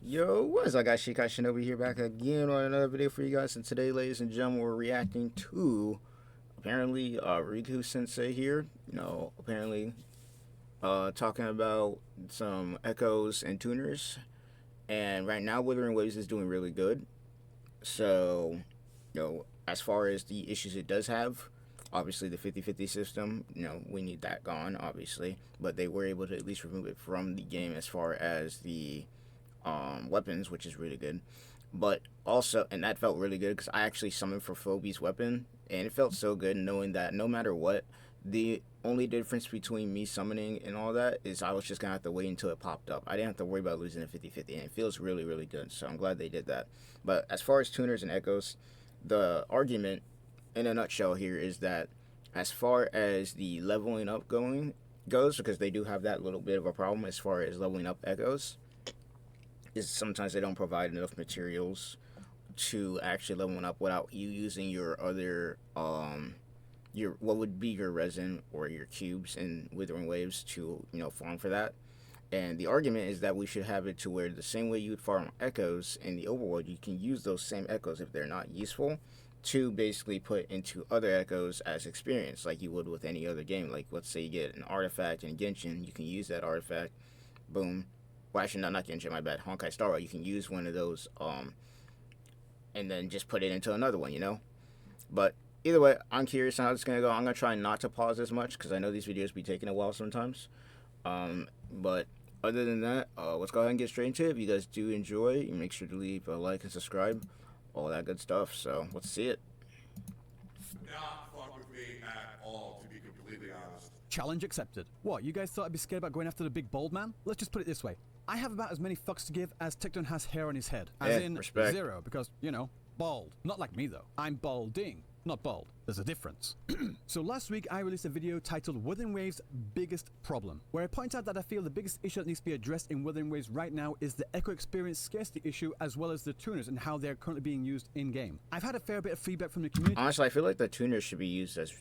Yo, what is up, guys? Shinobi here, back again on another video for you guys. And today, ladies and gentlemen, we're reacting to apparently Riku Sensei here. Apparently talking about some echoes and tuners. And right now, Wuthering Waves is doing really good. So, as far as the issues it does have, obviously the 50-50 system, we need that gone, obviously. But they were able to at least remove it from the game as far as the weapons, which is really good. But also, and that felt really good because I actually summoned for Phobe's weapon, and it felt so good knowing that no matter what, the only difference between me summoning and all that is I was just gonna have to wait until it popped up. I didn't have to worry about losing a 50-50, and it feels really, really good. So I'm glad they did that. But as far as tuners and echoes, the argument in a nutshell here is that as far as the leveling up goes, because they do have that little bit of a problem as far as leveling up echoes, is sometimes they don't provide enough materials to actually level up without you using your other your what would be your resin or your cubes in Withering Waves to farm for that. And the argument is that we should have it to where the same way you would farm echoes in the overworld, you can use those same echoes if they're not useful to basically put into other echoes as experience, like you would with any other game. Like, let's say you get an artifact in Genshin, you can use that artifact, boom. Well, actually, not Genshin, my bad. Honkai Star Rail. You can use one of those, and then just put it into another one. But either way, I'm curious on how it's gonna go. I'm gonna try not to pause as much because I know these videos be taking a while sometimes. But other than that, let's go ahead and get straight into it. If you guys do enjoy, make sure to leave a like and subscribe, all that good stuff. So let's see it. Not fuck with me at all, to be completely honest. Challenge accepted. What, you guys thought I'd be scared about going after the big bald man? Let's just put it this way. I have about as many fucks to give as Tecton has hair on his head. As in, respect. 0, because, bald. Not like me, though. I'm balding, not bald. There's a difference. So last week, I released a video titled Wuthering Waves' Biggest Problem, where I point out that I feel the biggest issue that needs to be addressed in Wuthering Waves right now is the Echo Experience scarcity issue, as well as the tuners and how they're currently being used in-game. I've had a fair bit of feedback from the community. Honestly, I feel like the tuners should be used as,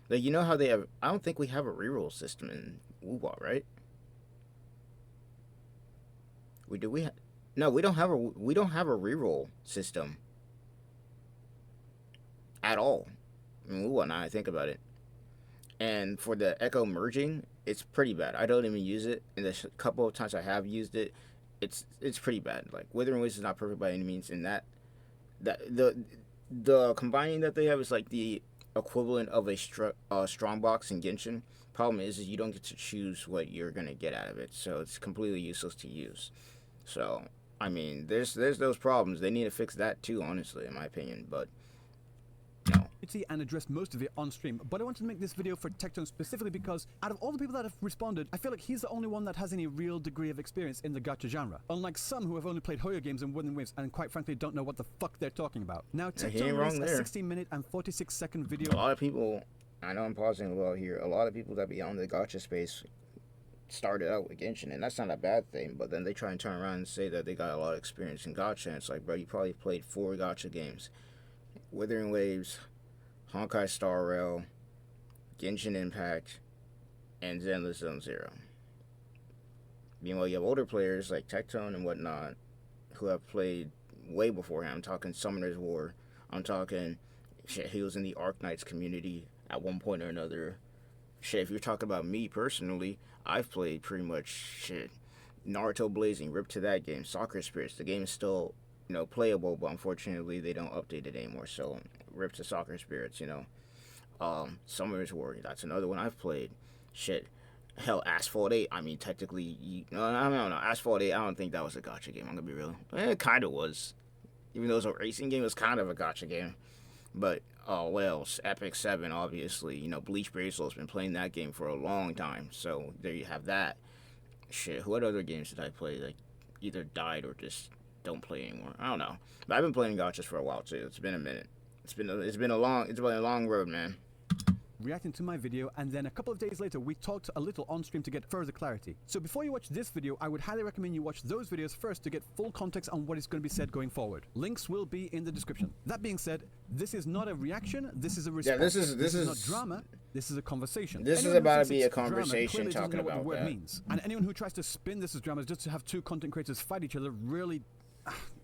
like, how they have. I don't think we have a reroll system in WoWa, right? No, we don't have a reroll system at all. I mean, now I think about it. And for the echo merging, it's pretty bad. I don't even use it, and the couple of times I have used it, it's pretty bad. Like, Withering Waves is not perfect by any means, and that the combining that they have is like the equivalent of a strong box in Genshin. Problem is you don't get to choose what you're gonna get out of it, so it's completely useless to use. So, I mean, there's those problems. They need to fix that too, honestly, in my opinion. But no. And address most of it on stream, but I wanted to make this video for Tecton specifically because out of all the people that have responded, I feel like he's the only one that has any real degree of experience in the gacha genre, unlike some who have only played Hoyo games and Wuthering Waves and quite frankly don't know what the fuck they're talking about. Now, Tecton released a 16-minute and 46-second video. A lot of people, I know I'm pausing a little here, a lot of people that be on the gacha space started out with Genshin, and that's not a bad thing, but then they try and turn around and say that they got a lot of experience in gacha, and it's like, bro, you probably played 4 gacha games. Wuthering Waves, Honkai Star Rail, Genshin Impact, and Zenless Zone Zero. Meanwhile, you have older players like Tectone and whatnot who have played way before him. I'm talking Summoner's War. I'm talking shit, he was in the Arknights community at one point or another. Shit, if you're talking about me personally, I've played pretty much shit. Naruto Blazing, ripped to that game. Soccer Spirits, the game is still playable, but unfortunately they don't update it anymore, so rip to Soccer Spirits. Summoner's War, that's another one I've played. Shit, hell, Asphalt 8, I mean, technically, no, Asphalt 8, I don't think that was a gacha game, I'm gonna be real. It kind of was, even though it was a racing game, it was kind of a gacha game. But what else? Epic 7, obviously, Bleach Bracelot's been playing that game for a long time, so there you have that. Shit, what other games did I play that either died or just don't play anymore? I don't know, but I've been playing gachas for a while too. It's been a minute. It's been a long road, man. reacting to my video, and then a couple of days later we talked a little on stream to get further clarity. So before you watch this video, I would highly recommend you watch those videos first to get full context on what is going to be said going forward. Links will be in the description. That being said, this is not a reaction, this is a response. Yeah, this is not drama, this is a conversation. This Anyone is about who to thinks be a it's drama conversation clearly doesn't talking know what about the word that. means. And anyone who tries to spin this as drama just to have two content creators fight each other really...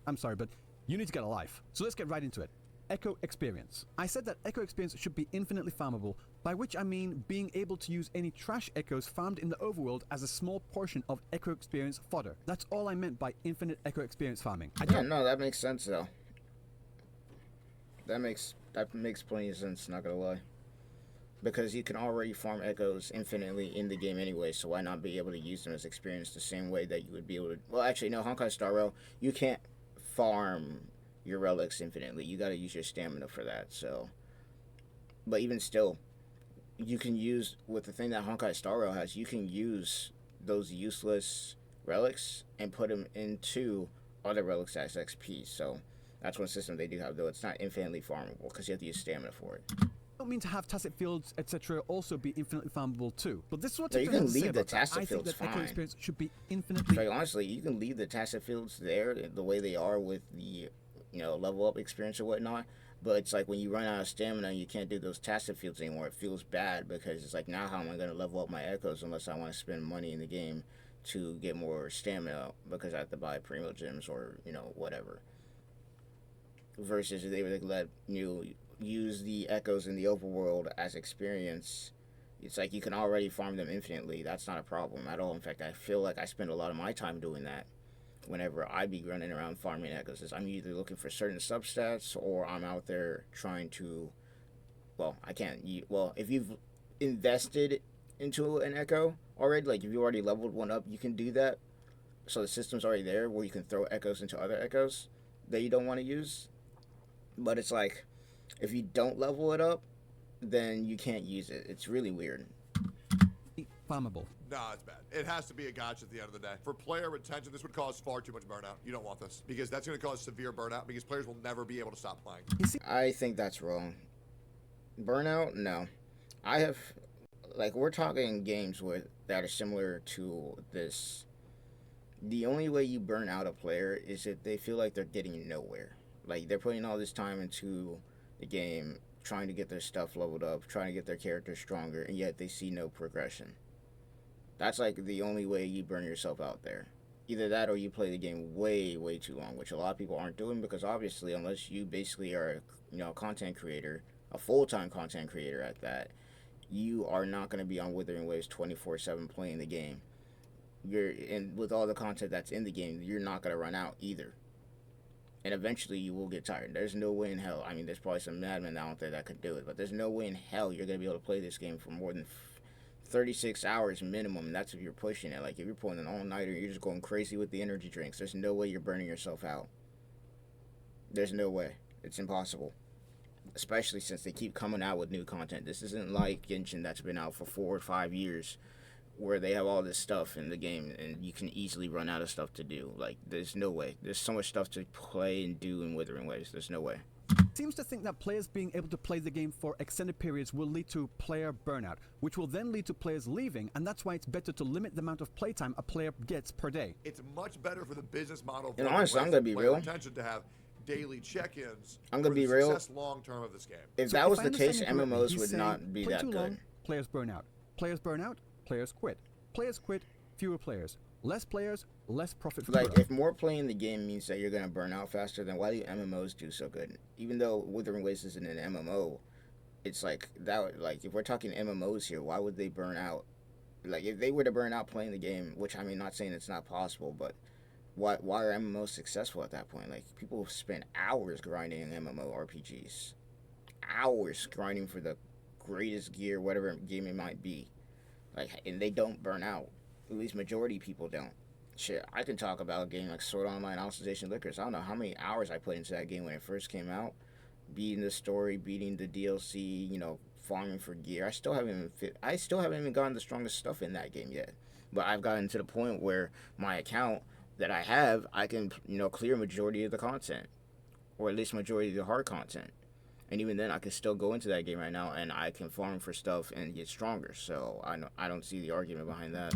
I'm sorry, but you need to get a life. So let's get right into it. Echo Experience. I said that Echo Experience should be infinitely farmable, by which I mean being able to use any trash echoes farmed in the overworld as a small portion of Echo Experience fodder. That's all I meant by infinite Echo Experience farming. Yeah, no, that makes sense though. That makes plenty of sense, not gonna lie. Because you can already farm echoes infinitely in the game anyway, so why not be able to use them as experience the same way that you would be able to... Well, actually, no, Honkai Star Rail, you can't farm your relics infinitely. You gotta use your stamina for that, so... But even still, you can use... With the thing that Honkai Star Rail has, you can use those useless relics and put them into other relics as XP, so... That's one system they do have, though. It's not infinitely farmable, because you have to use stamina for it. I don't mean to have tacit fields, etc. also be infinitely farmable too, but this is what No, you Tacit has can to say leave the about that. tacit I think fields that Echo fine. Experience should be infinitely... Like, honestly, you can leave the tacit fields there the way they are with the, level up experience or whatnot. But it's like when you run out of stamina and you can't do those tacit fields anymore, it feels bad because it's like, now how am I going to level up my echoes unless I want to spend money in the game to get more stamina because I have to buy primo gems or, whatever. Versus if they would let you use the echoes in the overworld as experience, it's like you can already farm them infinitely. That's not a problem at all. In fact, I feel like I spend a lot of my time doing that whenever I be running around farming echoes. Is I'm either looking for certain substats or I'm out there trying to... Well, I can't... if you've invested into an echo already, like if you already leveled one up, you can do that. So the system's already there where you can throw echoes into other echoes that you don't want to use. But it's like, if you don't level it up, then you can't use it. It's really weird. farmable. Nah, it's bad. It has to be a gotcha at the end of the day. For player retention, this would cause far too much burnout. You don't want this because that's going to cause severe burnout because players will never be able to stop playing. I think that's wrong. Burnout? No. I have, we're talking games that are similar to this. The only way you burn out a player is if they feel like they're getting nowhere. Like, they're putting all this time into the game, trying to get their stuff leveled up, trying to get their character stronger, and yet they see no progression. That's, the only way you burn yourself out there. Either that or you play the game way, way too long, which a lot of people aren't doing because, obviously, unless you basically are a content creator, a full-time content creator at that, you are not going to be on Wuthering Waves 24/7 playing the game. And with all the content that's in the game, you're not going to run out either. And eventually you will get tired. There's no way in hell. I mean, there's probably some madmen out there that could do it, but there's no way in hell you're going to be able to play this game for more than 36 hours minimum. And that's if you're pushing it. Like, if you're pulling an all-nighter, you're just going crazy with the energy drinks. There's no way you're burning yourself out. There's no way. It's impossible. Especially since they keep coming out with new content. This isn't like Genshin that's been out for 4 or 5 years, where they have all this stuff in the game and you can easily run out of stuff to do. Like, there's no way. There's so much stuff to play and do in Wuthering Waves. There's no way. Seems to think that players being able to play the game for extended periods will lead to player burnout, which will then lead to players leaving, and that's why it's better to limit the amount of playtime a player gets per day. It's much better for the business model. And honestly, I'm gonna be real. Retention to have daily check-ins. I'm gonna be real. Success long term of this game. If So that was I the case, understand you correctly, MMOs he's would saying, not be play that too good. long, players burn out. Players burn out, players quit. Players quit, fewer players. Less players, less profit for the If more playing the game means that you're gonna burn out faster, then why do MMOs do so good? Even though Wuthering Waves isn't an MMO, it's if we're talking MMOs here, why would they burn out? If they were to burn out playing the game, which not saying it's not possible, but why are MMOs successful at that point? People spend hours grinding in MMORPGs, hours grinding for the greatest gear, whatever game it might be, and they don't burn out. At least majority of people don't. Shit, I can talk about a game like Sword Online Alicization Lickers. I don't know how many hours I put into that game when it first came out. Beating the story, beating the DLC, farming for gear. I still haven't even gotten the strongest stuff in that game yet. But I've gotten to the point where my account that I have, I can, clear majority of the content. Or at least majority of the hard content. And even then, I can still go into that game right now, and I can farm for stuff and get stronger. So I don't see the argument behind that.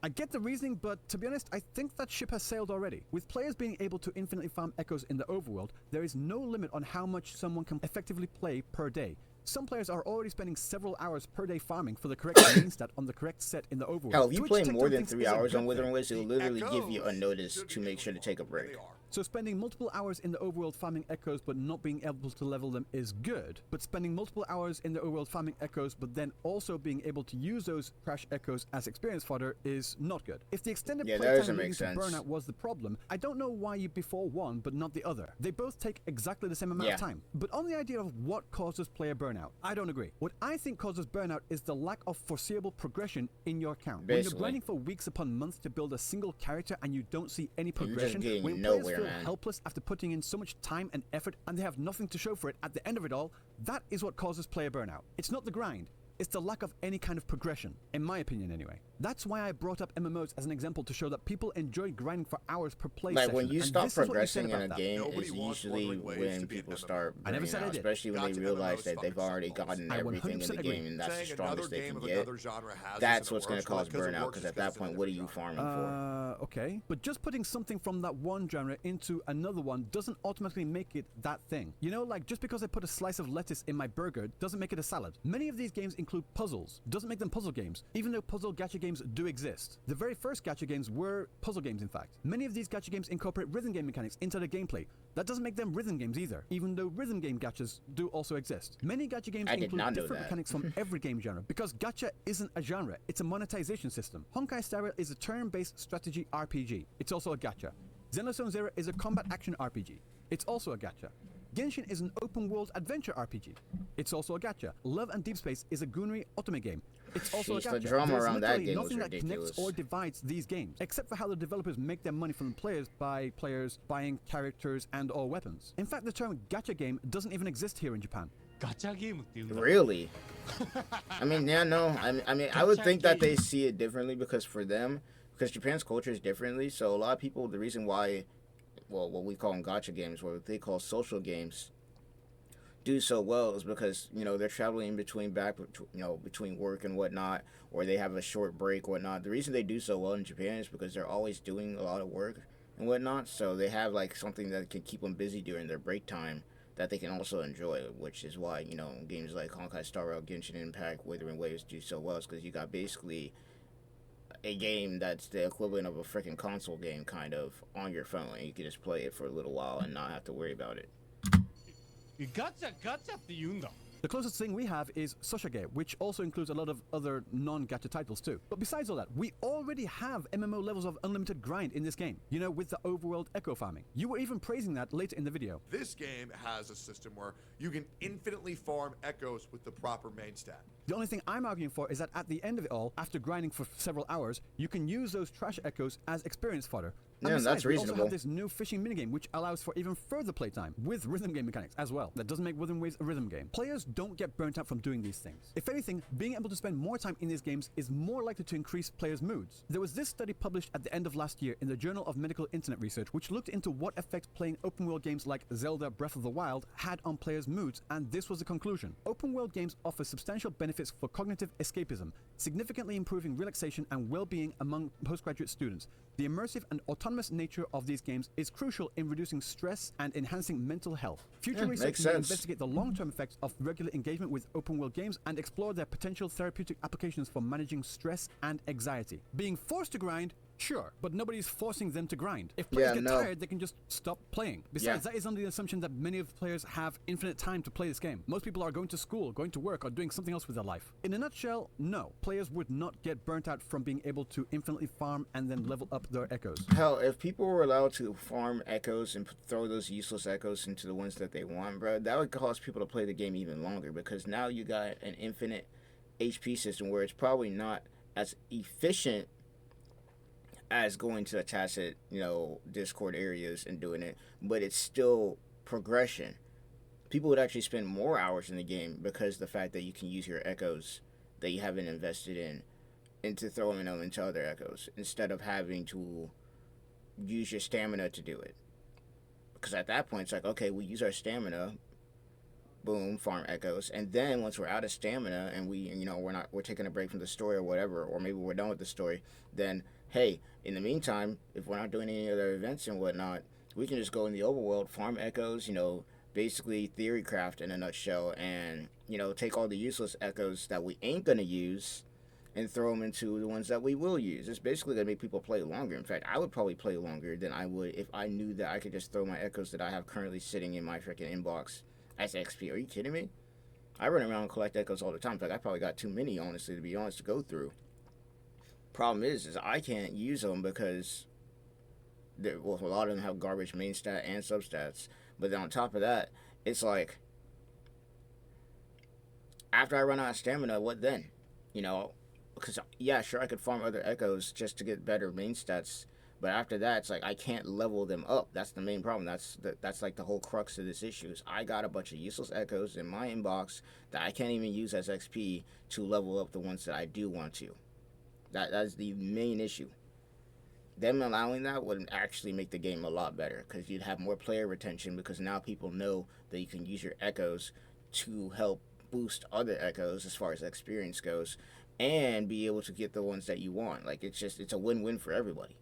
I get the reasoning, but to be honest, I think that ship has sailed already. With players being able to infinitely farm echoes in the overworld, there is no limit on how much someone can effectively play per day. Some players are already spending several hours per day farming for the correct main stat on the correct set in the overworld. Hell, if you Twitch play TikTok more than thinks 3 is a hours on good Wuthering thing. Waves, it'll literally give you a Echoes notice should to be make sure to take a and break. they are. So spending multiple hours in the overworld farming echoes but not being able to level them is good, but spending multiple hours in the overworld farming echoes but then also being able to use those trash echoes as experience fodder is not good. If the extended Yeah, that playtime doesn't leading make to sense. burnout was the problem, I don't know why you prefer one but not the other. They both take exactly the same amount Yeah. of time. But on the idea of what causes player burnout, I don't agree. What I think causes burnout is the lack of foreseeable progression in your account. When Basically. you're grinding for weeks upon months to build a single character and you don't see any You're just progression, getting when nowhere, players feel man. helpless after putting in so much time and effort and they have nothing to show for it at the end of it all, that is what causes player burnout. It's not the grind. It's the lack of any kind of progression, in my opinion anyway. That's why I brought up MMOs as an example to show that people enjoy grinding for hours per play Like session. when you and stop this is what you said progressing in a about that. game Nobody is wants usually Wuthering Waves when to be an people MMO. start I never burning said I out, did. especially when Gotcha they realize MMOs that they've fucking already suck gotten I everything in the 100% agree. game, and that's the Saying strongest another they game can of get. another genre has That's this and it what's going works, to cause because it burnout, works because is at that it's in a point, what are different you genre. farming for? Okay. But just putting something from that one genre into another one doesn't automatically make it that thing. You know, like just because I put a slice of lettuce in my burger doesn't make it a salad. Many of these games include puzzles. Doesn't make them puzzle games, even though puzzle gacha games do exist. The very first gacha games were puzzle games, in fact. Many of these gacha games incorporate rhythm game mechanics into the gameplay. That doesn't make them rhythm games either, even though rhythm game gachas do also exist. Many gacha games I did include not know different that. mechanics from every game genre, because gacha isn't a genre, it's a monetization system. Honkai Star Rail is a turn-based strategy RPG. It's also a gacha. Xenosaga Zero is a combat action RPG. It's also a gacha. Genshin is an open-world adventure RPG. It's also a gacha. Love and Deep Space is a Gunnery Otome game. It's also Jeez, a the gacha. drama There's around that literally game was nothing that ridiculous. connects or divides these games, except for how the developers make their money from the players by players buying characters and or weapons. In fact, the term gacha game doesn't even exist here in Japan. ガチャゲームって言うんだ。 Really? I mean, yeah, no. I mean, I would think that they see it differently because for them, because Japan's culture is differently. So a lot of people, the reason why, well, what we call them gacha games, what they call social games, do so well is because they're traveling in between between work and whatnot, or they have a short break, whatnot. The reason they do so well in Japan is because they're always doing a lot of work and whatnot. So they have like something that can keep them busy during their break time that they can also enjoy, which is why games like Honkai Star Rail, Genshin Impact, Wuthering Waves do so well. Is because you got basically a game that's the equivalent of a freaking console game, kind of, on your phone, and you can just play it for a little while and not have to worry about it. ガチャガチャって言うんだ。 The closest thing we have is Soshage, which also includes a lot of other non-gacha titles too. But besides all that, we already have MMO levels of unlimited grind in this game, with the overworld echo farming. You were even praising that later in the video. This game has a system where you can infinitely farm echoes with the proper main stat. The only thing I'm arguing for is that at the end of it all, after grinding for several hours, you can use those trash echoes as experience fodder. And Yeah, besides, that's we also reasonable. have this new fishing minigame, which allows for even further playtime, with rhythm game mechanics as well. That doesn't make Wuthering Waves a rhythm game. Players don't get burnt out from doing these things. If anything, being able to spend more time in these games is more likely to increase players' moods. There was this study published at the end of last year in the Journal of Medical Internet Research, which looked into what effect playing open world games like Zelda Breath of the Wild had on players' moods, and this was the conclusion. Open world games offer substantial benefits for cognitive escapism, significantly improving relaxation and well-being among postgraduate students. The immersive and autonomous nature of these games is crucial in reducing stress and enhancing mental health. Future Yeah, research makes may sense. investigate the long-term effects of regular engagement with open-world games and explore their potential therapeutic applications for managing stress and anxiety. Being forced to grind, sure, but nobody's forcing them to grind. If players Yeah, get no. tired, they can just stop playing. Besides, that is under the assumption that many of the players have infinite time to play this game. Most people are going to school, going to work, or doing something else with their life. In a nutshell, no. Players would not get burnt out from being able to infinitely farm and then level up their echoes. Hell, if people were allowed to farm echoes and throw those useless echoes into the ones that they want, bro, that would cause people to play the game even longer, because now you got an infinite HP system where it's probably not as efficient as going to the tacit, Discord areas and doing it, but it's still progression. People would actually spend more hours in the game because the fact that you can use your echoes that you haven't invested in into throwing them into other echoes instead of having to use your stamina to do it. Because at that point, it's like, okay, we use our stamina, boom, farm echoes, and then once we're out of stamina and we're taking a break from the story or whatever, or maybe we're done with the story, then hey, in the meantime, if we're not doing any other events and whatnot, we can just go in the overworld, farm echoes, basically theory craft in a nutshell, and take all the useless echoes that we ain't gonna use and throw them into the ones that we will use. It's basically gonna make people play longer. In fact, I would probably play longer than I would if I knew that I could just throw my echoes that I have currently sitting in my freaking inbox as XP. Are you kidding me? I run around and collect echoes all the time. In fact, I probably got too many, honestly, to be honest, to go through. Problem is I can't use them because a lot of them have garbage main stat and substats. But then on top of that, it's like, after I run out of stamina, what then? Because, yeah, sure, I could farm other echoes just to get better main stats. But after that, it's like I can't level them up. That's the main problem. That's like the whole crux of this issue. Is I got a bunch of useless echoes in my inbox that I can't even use as XP to level up the ones that I do want to. That's the main issue. Them allowing that would actually make the game a lot better, because you'd have more player retention, because now people know that you can use your echoes to help boost other echoes as far as experience goes, and be able to get the ones that you want. Like, it's a win-win for everybody.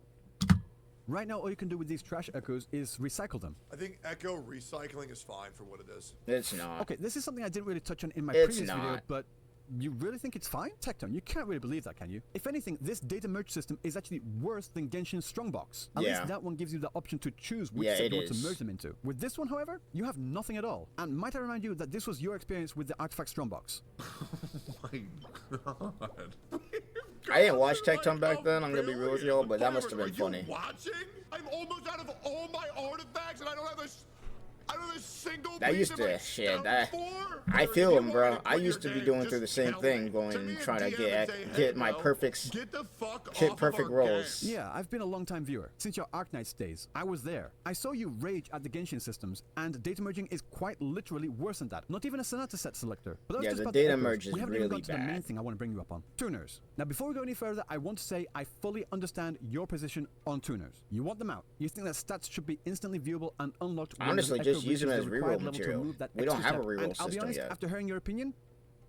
Right now, all you can do with these trash echoes is recycle them. I think echo recycling is fine for what it is. It's not. Okay, this is something I didn't really touch on in my It's previous video, not. but you really think it's fine? Tecton, you can't really believe that, can you? If anything, this data merge system is actually worse than Genshin's Strongbox. At least that one gives you the option to choose which set you want to merge them into. With this one, however, you have nothing at all. And might I remind you that this was your experience with the Artifact Strongbox. Oh my god. I didn't watch Tecton back then, I'm gonna be real with y'all, but that must have been funny. Are you watching? I'm almost out of all my artifacts, and I don't have a single That piece used of to my shit. scout I for. feel You him, want bro. me to I quit used to your be game? going through the Just same tell thing, me. going Send me and a trying to DM and say, hey, get my bro, perfect get the fuck hit off perfect of our rolls. game. Yeah, I've been a long-time viewer. Since your Arknights days, I was there. I saw you rage at the Genshin systems, and data merging is quite literally worse than that. Not even a Sonata set selector. But that's Yeah, just the about data echoes. merge is We haven't even really got to the main bad. thing I want to bring you up on. Tuners. Now, before we go any further, I want to say I fully understand your position on tuners. You want them out. You think that stats should be instantly viewable and unlocked when Honestly, the echo just use them reaches as the required reroll level to material. remove that We don't extra have a step. reroll And I'll be system honest, yet. after hearing your opinion,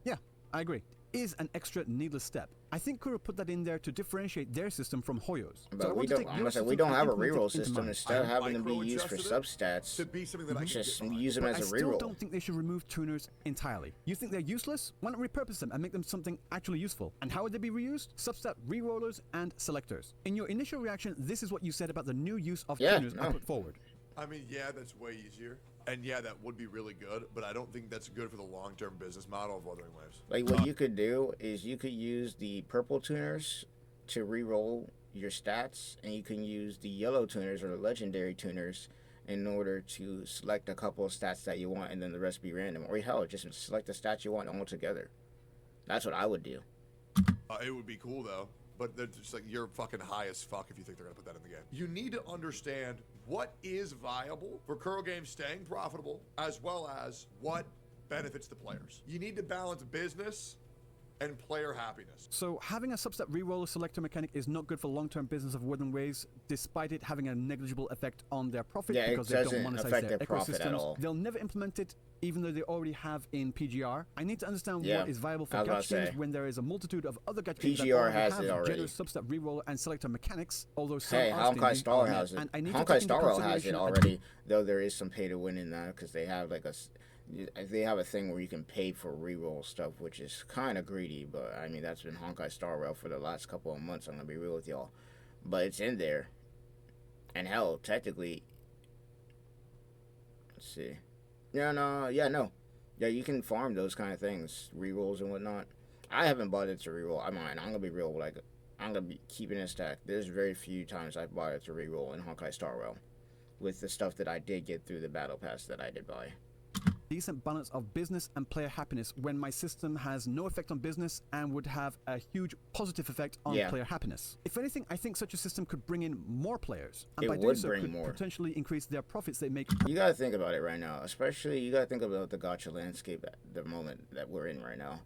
yeah, I agree. Is an extra needless step. I think Kuro put that in there to differentiate their system from Hoyo's. But we don't have a reroll system. Instead of having them be used for substats, To be something that I can just get behind. use them But as I a still reroll. don't think they should remove tuners entirely. You think they're useless? Why not repurpose them and make them something actually useful? And how would they be reused? Substat rerollers and selectors. In your initial reaction, this is what you said about the new use of tuners I put forward. I mean, yeah, that's way easier. And yeah, that would be really good, but I don't think that's good for the long-term business model of Wuthering Waves. Like, what you could do is you could use the purple tuners to reroll your stats, and you can use the yellow tuners or the legendary tuners in order to select a couple of stats that you want, and then the rest be random. Or hell, just select the stats you want altogether. That's what I would do. It would be cool though, but they're just like, you're fucking high as fuck if you think they're gonna put that in the game. You need to understand what is viable for Kuro Games staying profitable, as well as what benefits the players. You need to balance business and player happiness. So having a substat reroller selector mechanic is not good for long-term business of Wuthering Waves, despite it having a negligible effect on their profit Yeah, it because they don't doesn't monetize affect their their profit at ecosystems. all. They'll never implement it, even though they already have in PGR. I need to understand Yeah, what is viable I for was about gacha to games say. when there is a multitude of other gacha games that PGR already has have it already. generous substat reroller and selector mechanics, although some Hey, are Honkai stingy. Star has it. And I need to Honkai take into Star Rail has it consideration already, though there is some pay to win in that, because they have like they have a thing where you can pay for reroll stuff, which is kind of greedy, but I mean, that's been Honkai Star Rail for the last couple of months, I'm gonna be real with y'all. But it's in there. And hell, technically, let's see. No. Yeah, you can farm those kind of things, rerolls and whatnot. I haven't bought it to reroll. I'm gonna be real, like, I'm gonna be keeping it stacked. There's very few times I've bought it to reroll in Honkai Star Rail, with the stuff that I did get through the battle pass that I did buy. decent balance of business and player happiness when my system has no effect on business and would have a huge positive effect on player happiness. If anything, I think such a system could bring in more players, and by doing so could potentially increase their profits they make. You gotta think about it right now, especially you gotta think about the gacha landscape at the moment that we're in right now.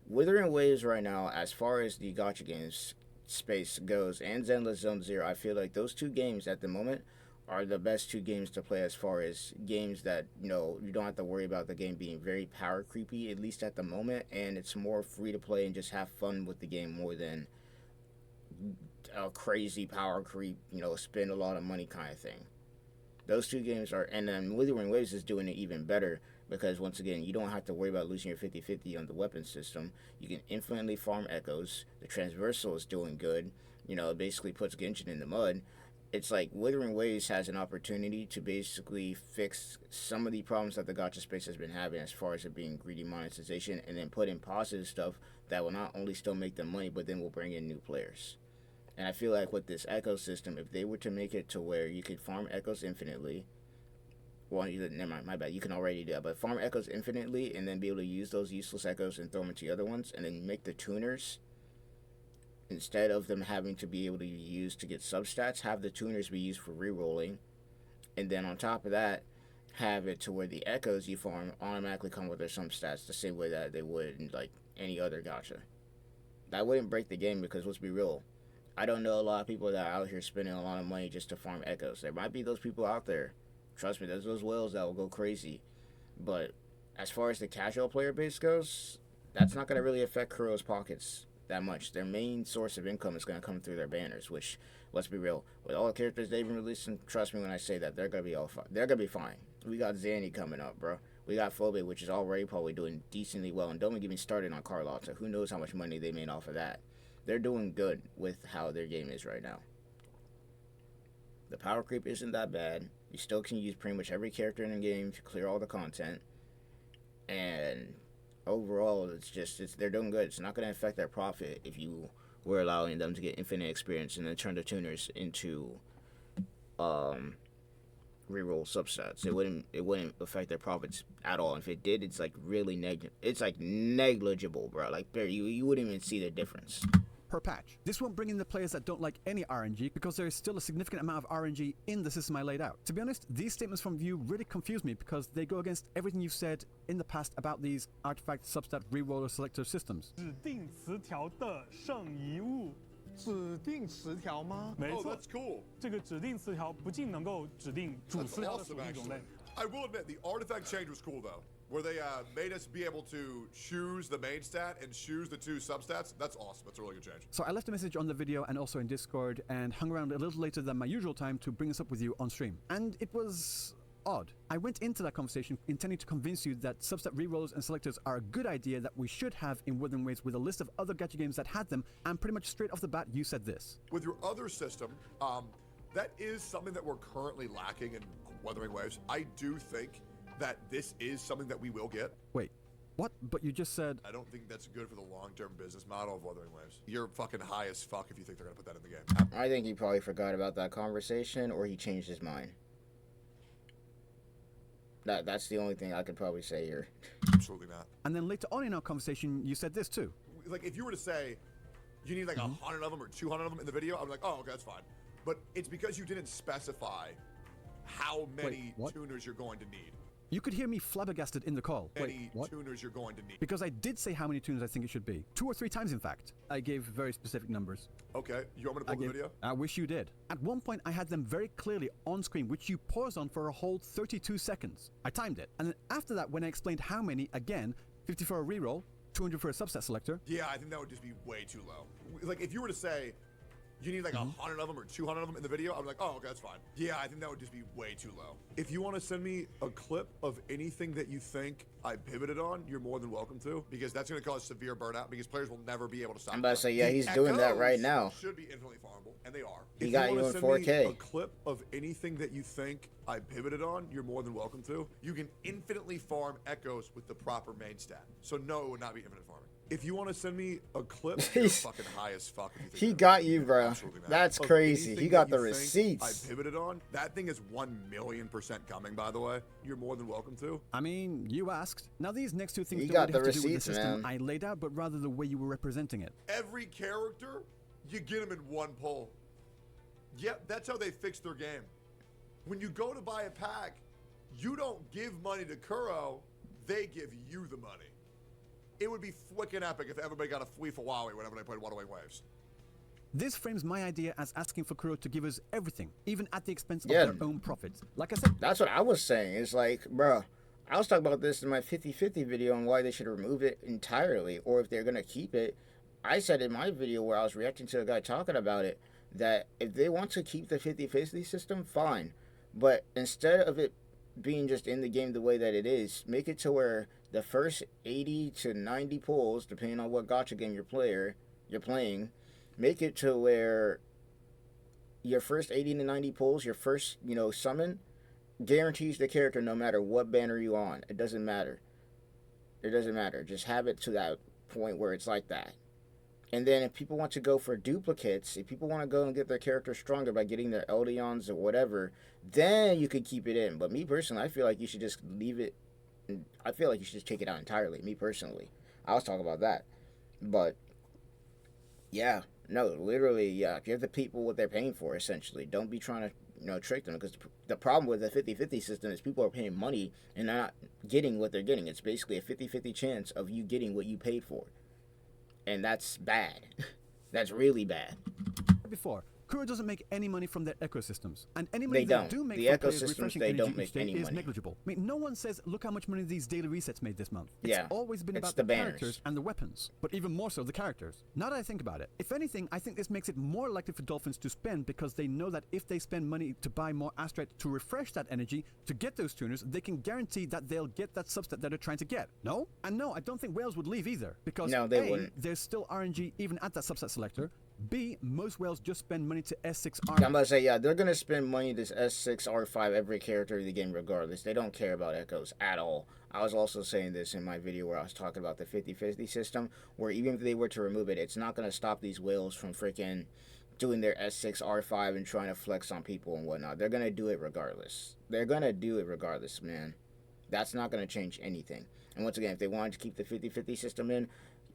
Wuthering Waves right now, as far as the gacha games space goes, and Zenless Zone Zero, I feel like those two games at the moment are the best two games to play as far as games that, you know, you don't have to worry about the game being very power creepy, at least at the moment, and it's more free to play and just have fun with the game more than a crazy power creep, you know, spend a lot of money kind of thing. Those two games are, and then Wuthering Waves is doing it even better because, once again, you don't have to worry about losing your 50-50 on the weapon system. You can infinitely farm echoes. The transversal is doing good. You know, it basically puts Genshin in the mud. It's like Wuthering Waves has an opportunity to basically fix some of the problems that the gacha space has been having as far as it being greedy monetization, and then put in positive stuff that will not only still make them money, but then will bring in new players. And I feel like with this echo system, if they were to make it to where you could farm echoes infinitely, well, never mind, my bad, you can already do that, but farm echoes infinitely and then be able to use those useless echoes and throw them into other ones, and then make the tuners, instead of them having to be able to be used to get substats, have the tuners be used for rerolling, and then on top of that, have it to where the echoes you farm automatically come with their substats the same way that they would in like any other gacha. That wouldn't break the game because, let's be real, I don't know a lot of people that are out here spending a lot of money just to farm echoes. There might be those people out there. Trust me, there's those whales that will go crazy. But as far as the casual player base goes, that's not going to really affect Kuro's pockets that much. Their main source of income is going to come through their banners, which, let's be real, with all the characters they've been releasing, trust me when I say that, they're going to be all fine. They're going to be fine. We got Zanny coming up, bro. We got Phobe, which is already probably doing decently well. And don't even get me started on Carlotta. Who knows how much money they made off of that. They're doing good with how their game is right now. The power creep isn't that bad. You still can use pretty much every character in the game to clear all the content. And overall, they're doing good. It's not going to affect their profit if you were allowing them to get infinite experience and then turn the tuners into reroll substats. It wouldn't affect their profits at all. If it did, it's like really negligible, bro. Like you wouldn't even see the difference. Per patch. This won't bring in the players that don't like any RNG because there is still a significant amount of RNG in the system I laid out. To be honest, these statements from you really confuse me because they go against everything you've said in the past about these artifact, substat, reroller, selector systems. 指定词条的圣遗物。指定词条吗？没 Oh, 错 that's cool. 这个指定词条不仅能够指定主 That's 词条的属 awesome, 性种类 actually.，I will admit, the artifact change was cool, though. Where they made us be able to choose the main stat and choose the two substats. That's awesome. That's a really good change. So I left a message on the video and also in Discord and hung around a little later than my usual time to bring this up with you on stream. And it was odd. I went into that conversation intending to convince you that substat rerollers and selectors are a good idea that we should have in Wuthering Waves with a list of other gacha games that had them, and pretty much straight off the bat you said this. With your other system, that is something that we're currently lacking in Wuthering Waves. I do think that this is something that we will get. Wait, what? But you just said... I don't think that's good for the long-term business model of Wuthering Waves. You're fucking high as fuck if you think they're gonna put that in the game. I think he probably forgot about that conversation, or he changed his mind. That's the only thing I could probably say here. Absolutely not. And then later on in our conversation, you said this too. Like, if you were to say, you need like 100 of them or 200 of them in the video, I'm like, oh, okay, that's fine. But it's because you didn't specify how many what? tuners you're going to need. You could hear me flabbergasted in the call. Any Wait, what? tuners you're going to need. Because I did say how many tuners I think it should be. 2 or 3 times, in fact. I gave very specific numbers. Okay, you want me to pull the video? I wish you did. At one point, I had them very clearly on screen, which you paused on for a whole 32 seconds. I timed it. And then after that, when I explained how many, again, 50 for a reroll, 200 for a subset selector. Yeah, I think that would just be way too low. Like, if you were to say, you need like 100 of them or 200 of them in the video, I'm like, oh, okay, that's fine. Yeah, I think that would just be way too low. If you want to send me a clip of anything that you think I pivoted on, you're more than welcome to, because that's going to cause severe burnout, because players will never be able to stop. I'm about to say, yeah, The he's doing that right echoes now. Should be infinitely farmable, and they are. He If got you you wanna in send me 4K. a clip of anything that you think I pivoted on, you're more than welcome to. You can infinitely farm echoes with the proper main stat. So no, it would not be infinite farming. If you want to send me a clip, you're fucking high as fuck. If you think He that. got you, bro. Absolutely not. That's Of crazy. anything He got that the you think receipts. I pivoted on. That thing is 1,000,000% coming, by the way. You're more than welcome to. I mean, you asked. Now these next 2 things You don't got really the have to do with the receipts, system man. I laid out, but rather the way you were representing it. Every character, you get them in one pull. Yep, that's how they fix their game. When you go to buy a pack, you don't give money to Kuro, they give you the money. It would be flicking epic if everybody got a free Fawawi whenever they played Wuthering Waves. This frames my idea as asking for Kuro to give us everything, even at the expense of Yeah. their own profits. Like I said, That's what I was saying. It's like, bruh, I was talking about this in my 50-50 video on why they should remove it entirely, or if they're going to keep it. I said in my video where I was reacting to a guy talking about it, that if they want to keep the 50-50 system, fine. But instead of it being just in the game the way that it is, make it to where the first 80 to 90 pulls, depending on what gacha game you're playing, make it to where your first 80 to 90 pulls, your first, summon, guarantees the character no matter what banner you on. It doesn't matter. It doesn't matter. Just have it to that point where it's like that. And then if people want to go for duplicates, if people want to go and get their character stronger by getting their Eldions or whatever, then you could keep it in. But me personally, I feel like you should just leave it. I feel like you should just take it out entirely. Me personally. I was talking about that. But yeah, no, literally, yeah. Give the people what they're paying for, essentially. Don't be trying to trick them, because the problem with the 50-50 system is people are paying money and not getting what they're getting. It's basically a 50-50 chance of you getting what you paid for, and that's bad. That's really bad. before, Kuro doesn't make any money from their ecosystems, and any money They they don't. do make The from players ecosystems, refreshing they energy don't each make day any is money. negligible. I mean, no one says, look how much money these daily resets made this month. It's Yeah, always been it's about the the banners. characters and the weapons, but even more so the characters. Now that I think about it, if anything, I think this makes it more likely for Dolphins to spend, because they know that if they spend money to buy more Astrite to refresh that energy, to get those tuners, they can guarantee that they'll get that subset that they're trying to get. No? And no, I don't think whales would leave either, because No, they A, wouldn't. there's still RNG even at that subset selector. B, most whales just spend money to S6 I'm armor. about to say, yeah, they're going to spend money this S6, R5 every character in the game regardless. They don't care about echoes at all. I was also saying this in my video where I was talking about the 50-50 system, where even if they were to remove it, it's not going to stop these whales from freaking doing their S6, R5 and trying to flex on people and whatnot. They're going to do it regardless. They're going to do it regardless, man. That's not going to change anything. And once again, if they wanted to keep the 50-50 system in,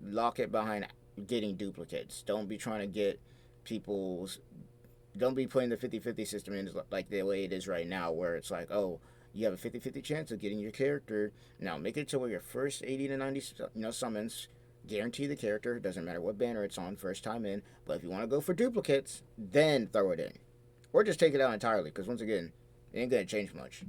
lock it behind getting duplicates. Don't be trying to get people's... Don't be putting the 50-50 system in like the way it is right now, where it's like, oh, you have a 50-50 chance of getting your character. Now, make it to where your first 80 to 90 summons guarantee the character. Doesn't matter what banner it's on, first time in. But if you want to go for duplicates, then throw it in. Or just take it out entirely, because once again, it ain't going to change much.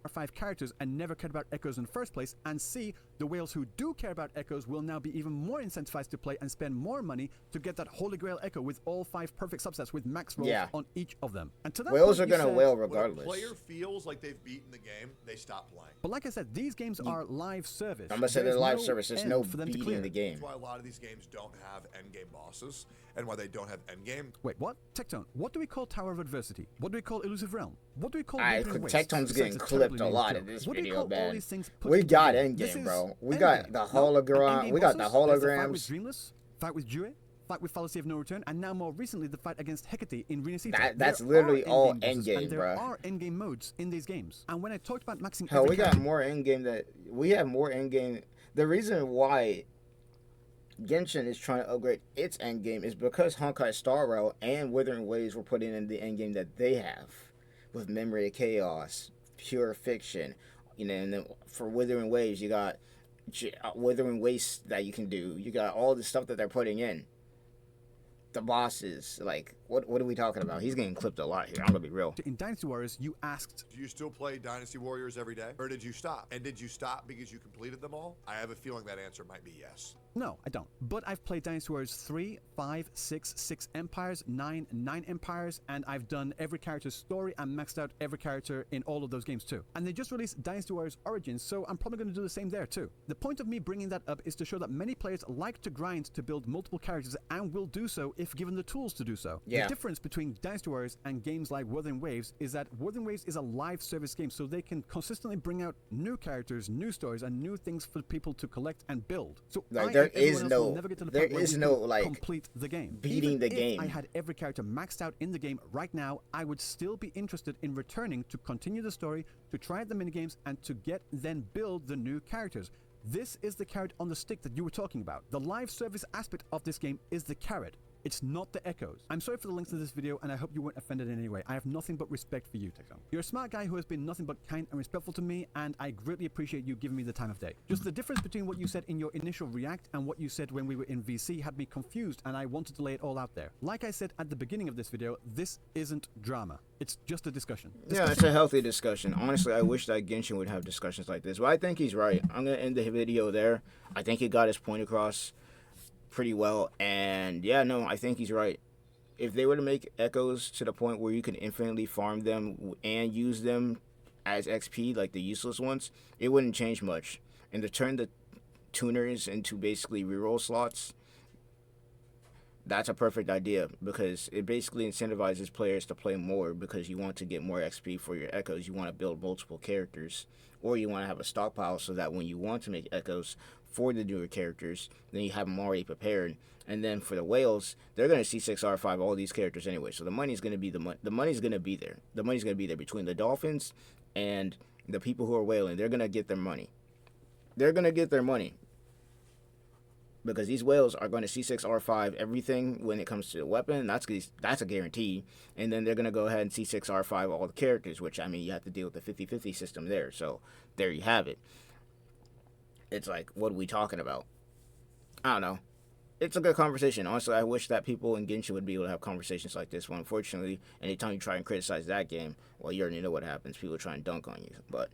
5 characters and never cared about echoes in the first place, and C, the whales who do care about echoes will now be even more incentivized to play and spend more money to get that holy grail echo with all 5 perfect subsets with max rolls Yeah. on each of them. And to that Whales point, are you going to said- whale When a regardless. player feels like they've beaten the game, they stop playing. But like I said, these games are live service. I'm going to say There's they're live no service. There's end no for them to beating clear. the game. That's why a lot of these games don't have endgame bosses, and why they don't have endgame. Wait, what? Tectone, what do we call Tower of Adversity? What do we call Elusive Realm? What do we call Alright, Wuthering Waste? Tectone's Besides getting a clipped terribly a named lot joke? in this What do we video, call all man. these things put We together? got This endgame, is bro. We got endgame. the No, hologram. and We got endgame the bosses, there's the fight with holograms. Dreamless, fight with Jue, fight with Fallacy of No Return, and now more recently the fight against Hecate in Renacita. That's There literally are all bosses, endgame, and there bruh. are endgame modes in these games. And when I talked about maxing Hell, every we got character- more endgame that we have more endgame. The reason why Genshin is trying to upgrade its endgame is because Honkai Star Rail and Wuthering Waves were putting in the endgame that they have with Memory of Chaos, Pure Fiction, and then for Wuthering Waves you got Wuthering Waste that you can do. You got all the stuff that they're putting in. The bosses, like, what are we talking about? He's getting clipped a lot here. I'm gonna be real. In Dynasty Warriors, you asked, Do you still play Dynasty Warriors every day? Or did you stop? And did you stop because you completed them all? I have a feeling that answer might be yes. no, I don't. But I've played Dynasty Warriors 3, 5, 6, 6 Empires, 9, 9 Empires, and I've done every character's story and maxed out every character in all of those games too. And they just released Dynasty Warriors Origins, so I'm probably going to do the same there too. The point of me bringing that up is to show that many players like to grind to build multiple characters and will do so if given the tools to do so. Yeah. The difference between Dynasty Warriors and games like Wuthering Waves is that Wuthering Waves is a live service game, so they can consistently bring out new characters, new stories, and new things for people to collect and build. So Like, I there and everyone is else no- will never get to the there point where is we no, can like, complete the game. beating Even the if game. I had every character maxed out in the game right now, I would still be interested in returning to continue the story, to try out the minigames, and to then build the new characters. This is the carrot on the stick that you were talking about. The live service aspect of this game is the carrot. It's not the echoes. I'm sorry for the links to this video, and I hope you weren't offended in any way. I have nothing but respect for you, Texon. You're a smart guy who has been nothing but kind and respectful to me, and I greatly appreciate you giving me the time of day. Just the difference between what you said in your initial react and what you said when we were in VC had me confused, and I wanted to lay it all out there. Like I said at the beginning of this video, this isn't drama. It's just a discussion. Yeah, it's a healthy discussion. Honestly, I wish that Genshin would have discussions like this, but I think he's right. I'm going to end the video there. I think he got his point across pretty well, and yeah, no, I think he's right. If they were to make echoes to the point where you can infinitely farm them and use them as XP, like the useless ones, it wouldn't change much. And to turn the tuners into basically reroll slots, that's a perfect idea, because it basically incentivizes players to play more, because you want to get more XP for your echoes. You want to build multiple characters, or you want to have a stockpile so that when you want to make echoes for the newer characters, then you have them already prepared. And then for the whales, they're going to C6R5 all these characters anyway, so the money's going to be the money's going to be there. The money's going to be there between the dolphins and the people who are whaling. They're going to get their money. They're going to get their money, because these whales are going to C6R5 everything when it comes to the weapon. That's a guarantee. And then they're going to go ahead and C6R5 all the characters, which, I mean, you have to deal with the 50-50 system there. So there you have it. It's like, what are we talking about? I don't know. It's a good conversation. Honestly, I wish that people in Genshin would be able to have conversations like this one. Unfortunately, anytime you try and criticize that game, well, you already know what happens. People try and dunk on you. But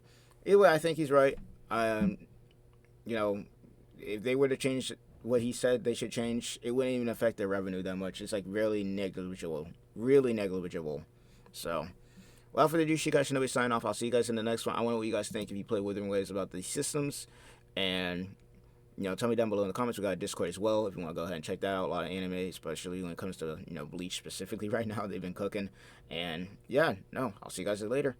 anyway, I think he's right. You know, if they were to change what he said they should change, it wouldn't even affect their revenue that much. It's like really negligible. So, well, for the douchey guys, Shinobi sign off. I'll see you guys in the next one. I want to know what you guys think if you play Wuthering Waves about these systems. And, you know, tell me down below in the comments. We got a Discord as well if you want to go ahead and check that out. A lot of anime, especially when it comes to, you know, Bleach specifically right now. They've been cooking. And, yeah, no, I'll see you guys later.